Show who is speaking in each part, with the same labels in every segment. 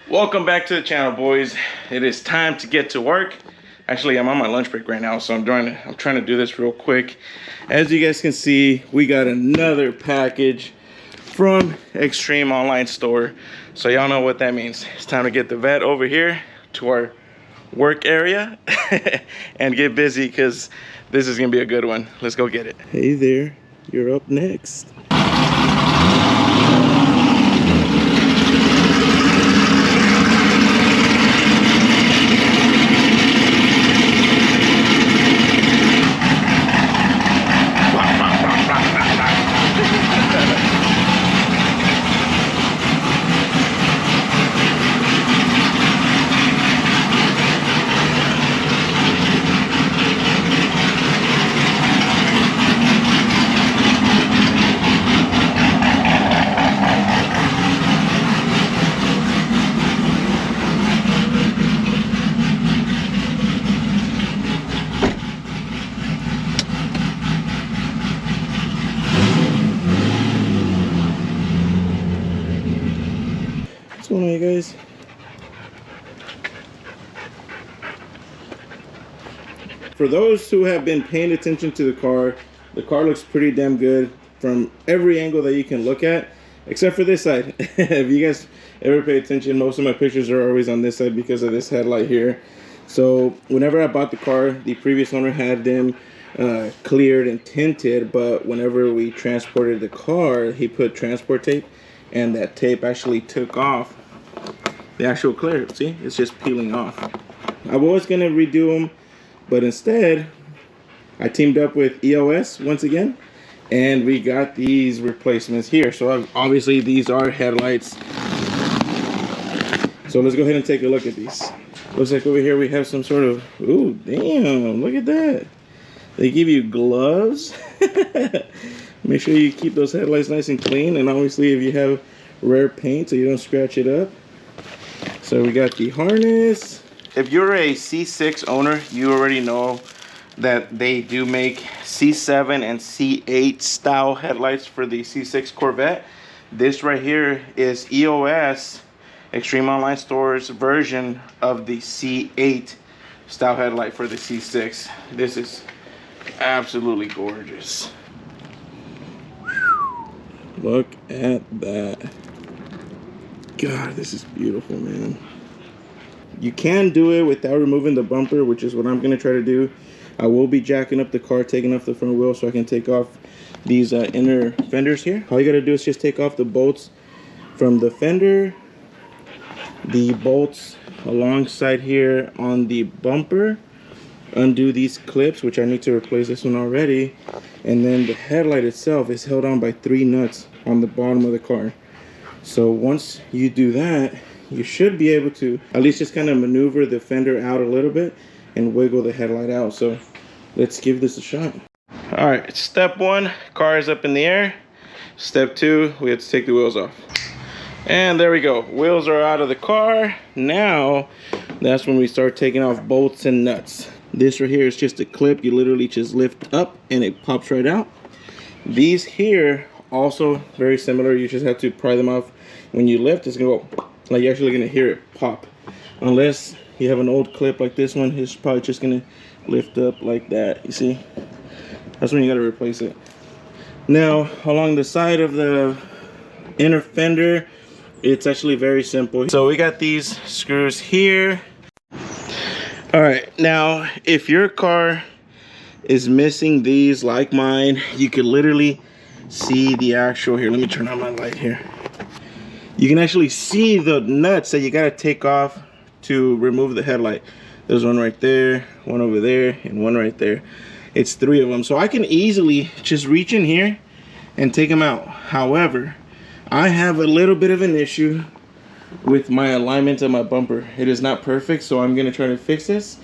Speaker 1: Welcome back to the channel, boys. It is time to get to work. Actually, I'm on my lunch break right now, so I'm trying to do this real quick. As you guys can see, we got another package from Extreme Online Store. So y'all know what that means. It's time to get the vet over here to our work area and get busy because this is gonna be a good one. Let's go get it. Hey there, you're up next. What's going on, you guys? For those who have been paying attention to the car looks pretty damn good from every angle that you can look at, except for this side. If you guys ever pay attention, most of my pictures are always on this side because of this headlight here. So whenever I bought the car, the previous owner had them cleared and tinted, but whenever we transported the car, he put transport tape, and that tape actually took off the actual clear. See, it's just peeling off. I was gonna redo them, but instead I teamed up with EOS once again, and we got these replacements here. So obviously these are headlights. So let's go ahead and take a look at these. Looks like over here we have some sort of, ooh, damn, look at that. They give you gloves. Make sure you keep those headlights nice and clean, and obviously if you have rare paint so you don't scratch it up. So we got the harness. If you're a C6 owner, you already know that they do make C7 and C8 style headlights for the C6 Corvette. This right here is EOS, Extreme Online Store's version of the C8 style headlight for the C6. This is absolutely gorgeous. Look at that. God, this is beautiful, man. You can do it without removing the bumper, which is what I'm gonna try to do. I will be jacking up the car, taking off the front wheel so I can take off these inner fenders here. All you gotta do is just take off the bolts from the fender, the bolts alongside here on the bumper, undo these clips, which I need to replace this one already, and then the headlight itself is held on by 3 nuts on the bottom of the car. So once you do that, you should be able to at least just kind of maneuver the fender out a little bit and wiggle the headlight out. So let's give this a shot. All right, step 1, car is up in the air. Step 2, we have to take the wheels off. And there we go, wheels are out of the car. Now that's when we start taking off bolts and nuts. This right here is just a clip. You literally just lift up and it pops right out. These here also very similar. You just have to pry them off. When you lift, it's gonna go, like you're actually gonna hear it pop. Unless you have an old clip like this one, it's probably just gonna lift up like that. You see? That's when you gotta replace it. Now, along the side of the inner fender, it's actually very simple. So we got these screws here. All right, now if your car is missing these like mine, you could literally see the actual, here, let me turn on my light here. You can actually see the nuts that you gotta take off to remove the headlight. There's one right there, one over there, and one right there. It's 3 of them. So I can easily just reach in here and take them out. However, I have a little bit of an issue with my alignment of my bumper. It is not perfect, so I'm gonna try to fix this.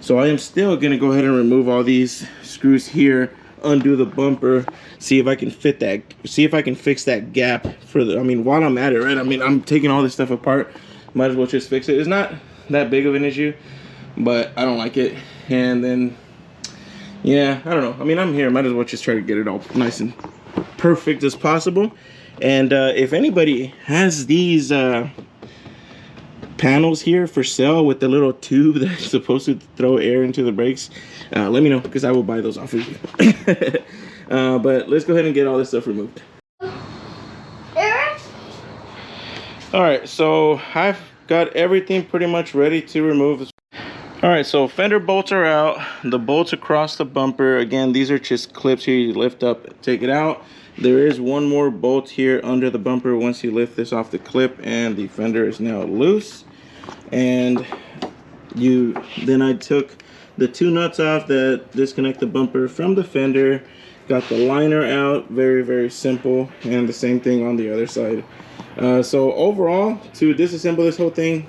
Speaker 1: So I am still gonna go ahead and remove all these screws here, undo the bumper, see if I can fit that, see if I can fix that gap for the, I mean, while I'm at it, right? I mean, I'm taking all this stuff apart, might as well just fix it. It's not that big of an issue, but I don't like it. And then, yeah, I don't know. I mean, I'm here, might as well just try to get it all nice and perfect as possible. And if anybody has these panels here for sale with the little tube that's supposed to throw air into the brakes, let me know, because I will buy those off of you. But let's go ahead and get all this stuff removed. All right, so I've got everything pretty much ready to remove. All right, so fender bolts are out, the bolts across the bumper. Again, these are just clips here. You lift up, take it out. There is one more bolt here under the bumper once you lift this off the clip, and the fender is now loose. And then I took the 2 nuts off that disconnect the bumper from the fender, got the liner out, very, very simple, and the same thing on the other side. So overall, to disassemble this whole thing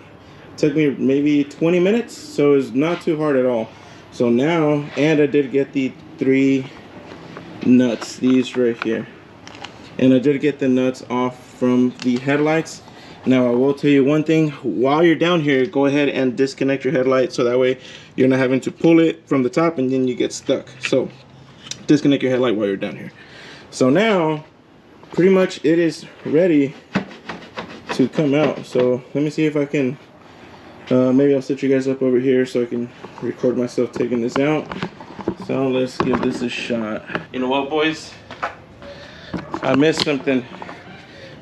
Speaker 1: took me maybe 20 minutes, so it's not too hard at all. So now, and I did get the 3 nuts, these right here, and I did get the nuts off from the headlights. Now I will tell you one thing, while you're down here, go ahead and disconnect your headlight, so that way you're not having to pull it from the top and then you get stuck. So disconnect your headlight while you're down here. So now pretty much it is ready to come out. So let me see if I can maybe I'll set you guys up over here so I can record myself taking this out. So let's give this a shot. You know what, boys, I missed something.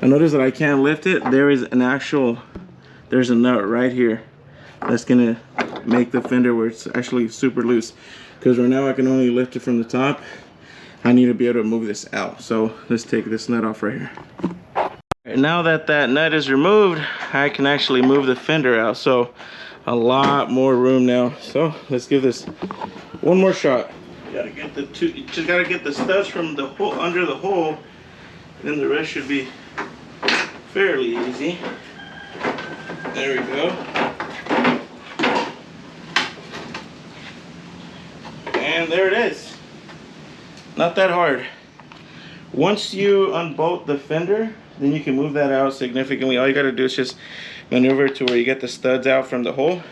Speaker 1: I noticed that I can't lift it. There's a nut right here that's gonna make the fender where it's actually super loose, because right now I can only lift it from the top. I need to be able to move this out. So let's take this nut off right here. And now that that nut is removed, I can actually move the fender out. So a lot more room now. So let's give this one more shot. You just gotta get the studs from the hole, under the hole, then the rest should be fairly easy. There we go. And there it is. Not that hard. Once you unbolt the fender, then you can move that out significantly. All you got to do is just maneuver to where you get the studs out from the hole,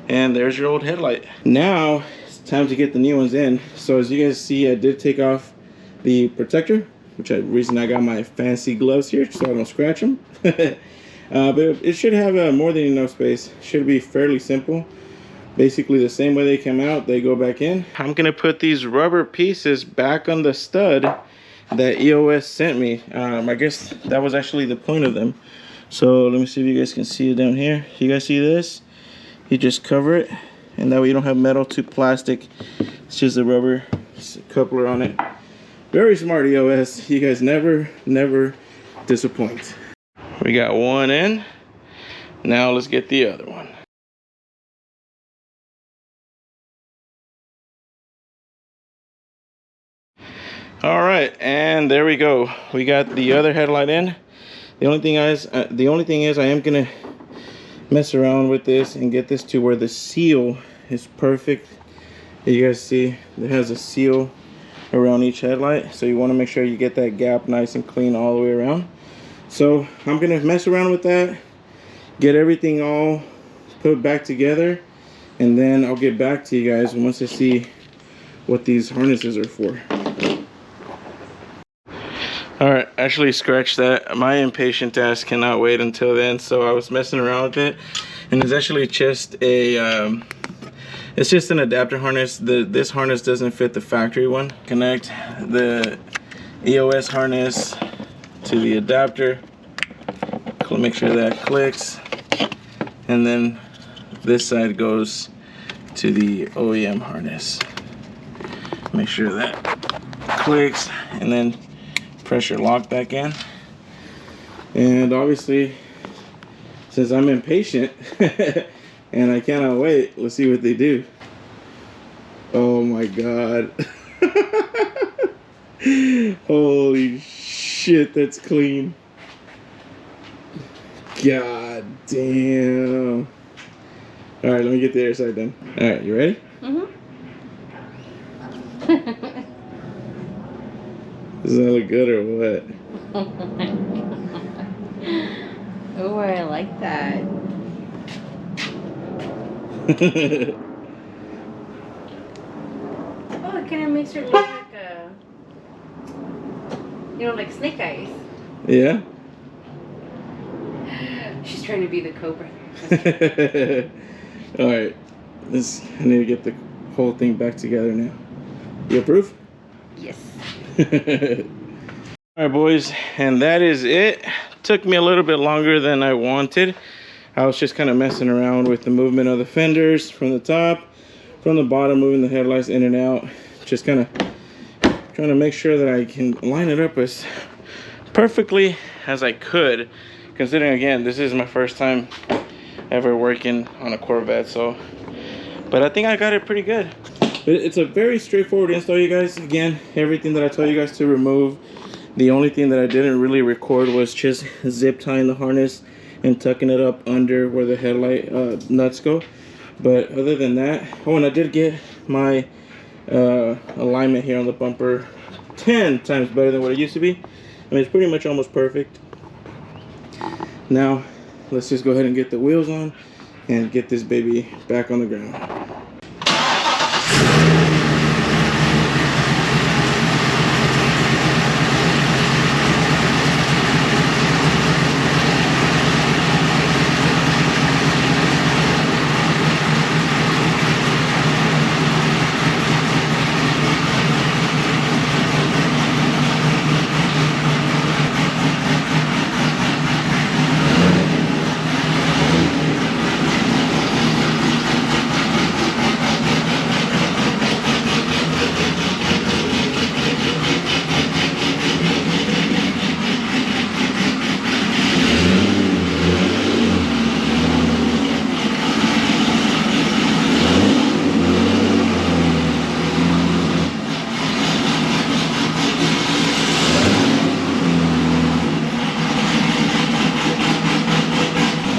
Speaker 1: and there's your old headlight. Now it's time to get the new ones in. So as you guys see, I did take off the protector, which is the reason I got my fancy gloves here so I don't scratch them. But it should have more than enough space. Should be fairly simple. Basically the same way they came out, they go back in. I'm gonna put these rubber pieces back on the stud that EOS sent me. I guess that was actually the point of them. So let me see if you guys can see it down here. You guys see this? You just cover it, and that way you don't have metal to plastic. It's just a rubber coupler on it. Very smart, EOS. You guys never disappoint. We got one in. Now let's get the other one. All right, and there we go. We got the other headlight in. The only thing is I am gonna mess around with this and get this to where the seal is perfect. You guys see it has a seal around each headlight, so you want to make sure you get that gap nice and clean all the way around. So I'm gonna mess around with that, get everything all put back together, and then I'll get back to you guys once I see what these harnesses are for. All right, actually scratch that. My impatient ass cannot wait until then, so I was messing around with it, and it's actually just a it's just an adapter harness. This harness doesn't fit the factory one. Connect the EOS harness to the adapter, make sure that clicks, and then this side goes to the OEM harness. Make sure that clicks, and then pressure lock back in. And obviously, since I'm impatient and I cannot wait, let's see what they do. Oh my god. Holy shit, that's clean. God damn. Alright, let me get the other side done. Alright, you ready? Does that look good or what?
Speaker 2: Oh, I like that. Oh, it kind of makes her look like a, like snake eyes.
Speaker 1: Yeah?
Speaker 2: She's trying to be the Cobra.
Speaker 1: All right, I need to get the whole thing back together now. You approve?
Speaker 2: Yes.
Speaker 1: All right, boys, and that is it. Took me a little bit longer than I wanted. I was just kind of messing around with the movement of the fenders from the top, from the bottom, moving the headlights in and out. Just kind of trying to make sure that I can line it up as perfectly as I could, considering, again, this is my first time ever working on a Corvette. So, but I think I got it pretty good. It's a very straightforward install, you guys. Again, everything that I told you guys to remove. The only thing that I didn't really record was just zip tying the harness and tucking it up under where the headlight nuts go. But other than that, oh, and I did get my alignment here on the bumper 10 times better than what it used to be. I mean, it's pretty much almost perfect. Now, let's just go ahead and get the wheels on and get this baby back on the ground.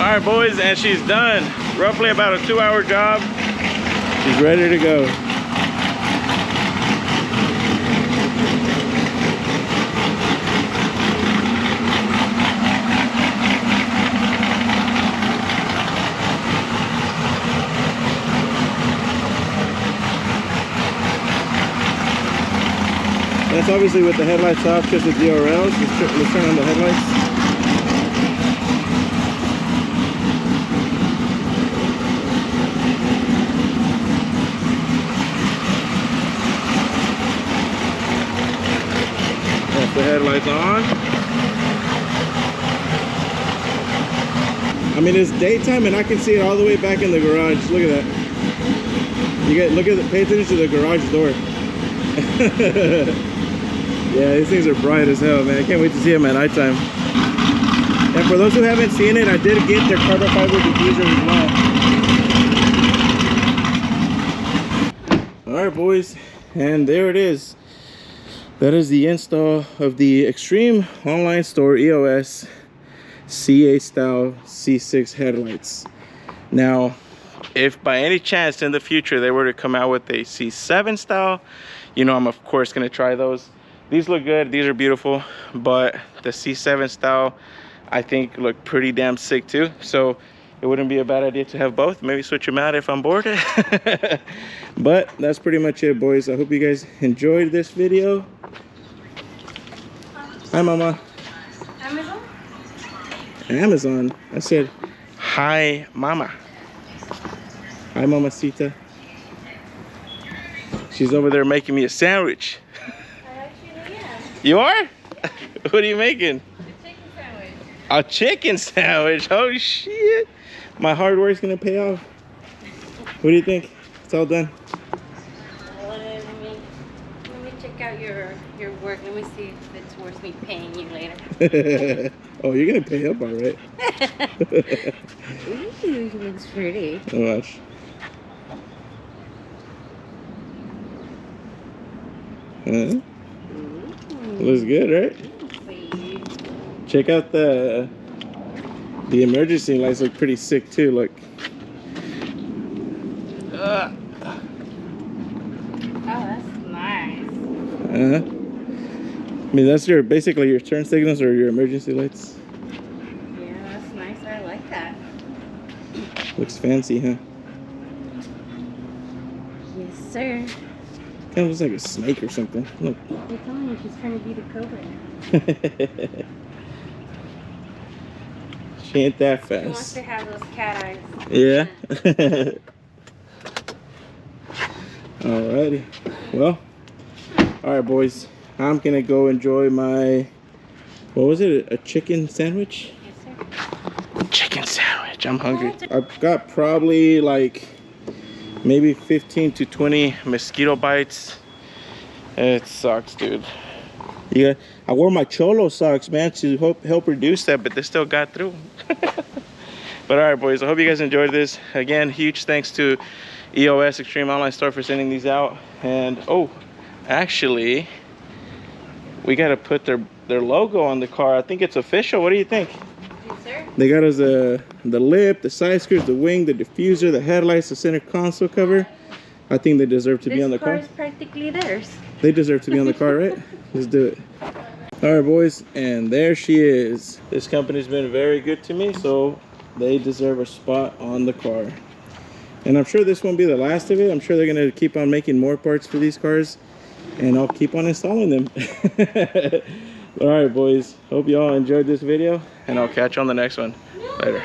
Speaker 1: Alright, boys, and she's done. Roughly about a 2-hour job. She's ready to go. That's obviously with the headlights off, just the DRLs. Let's turn on the headlights. The headlights on. I mean, it's daytime and I can see it all the way back in the garage. Look at that. Pay attention to the garage door. Yeah, these things are bright as hell, man. I can't wait to see them at nighttime. And for those who haven't seen it, I did get their carbon fiber diffuser as well. All right, boys, and there it is. That is the install of the Extreme Online Store EOS C8 style C6 headlights. Now, if by any chance in the future they were to come out with a C7 style, you know, I'm of course gonna try those. These look good, these are beautiful, but the C7 style I think look pretty damn sick too. So it wouldn't be a bad idea to have both. Maybe switch them out if I'm bored. But that's pretty much it, boys. I hope you guys enjoyed this video. Hi, Mama.
Speaker 2: Amazon?
Speaker 1: Amazon. I said, hi, Mama. Hi, Mamacita. She's over there making me a sandwich.
Speaker 2: I actually am.
Speaker 1: You are? What are you making?
Speaker 2: A chicken sandwich.
Speaker 1: A chicken sandwich? Oh, shit. My hard work's gonna pay off. What do you think? It's all done.
Speaker 2: Let me check out your work. Let me see if it's worth me paying you later.
Speaker 1: Oh, you're gonna pay up, all right.
Speaker 2: Ooh, looks pretty.
Speaker 1: Watch. Huh? Looks good, right? Check out the emergency lights. Look pretty sick too. Look.
Speaker 2: Oh, that's nice.
Speaker 1: I mean, that's basically your turn signals or your emergency lights.
Speaker 2: Yeah, that's nice. I like that.
Speaker 1: Looks fancy, huh?
Speaker 2: Yes, sir.
Speaker 1: Kind of looks like a snake or something. Look.
Speaker 2: I'm telling you, she's trying to be the Cobra.
Speaker 1: She ain't that
Speaker 2: She wants
Speaker 1: fast.
Speaker 2: to have those cat eyes.
Speaker 1: Yeah. Alrighty. Well, alright boys. I'm gonna go enjoy my, what was it? A chicken sandwich?
Speaker 2: Yes, sir.
Speaker 1: Chicken sandwich. I'm hungry. I've got probably like maybe 15 to 20 mosquito bites. It sucks, dude. Yeah, I wore my cholo socks, man, to help reduce that, but they still got through. But all right, boys, I hope you guys enjoyed this. Again, huge thanks to EOS Extreme Online Store for sending these out. And oh, actually, we got to put their logo on the car. I think it's official. What do you think?
Speaker 2: Yes, sir.
Speaker 1: They got us the lip, the side skirts, the wing, the diffuser, the headlights, the center console cover. I think they deserve to be on the car.
Speaker 2: This car is practically theirs.
Speaker 1: They deserve to be on the car, right? Let's do it. All right, boys, and there she is. This company's been very good to me, so they deserve a spot on the car. And I'm sure this won't be the last of it. I'm sure they're gonna keep on making more parts for these cars, and I'll keep on installing them. All right, boys, hope you all enjoyed this video, and I'll catch you on the next one. Later.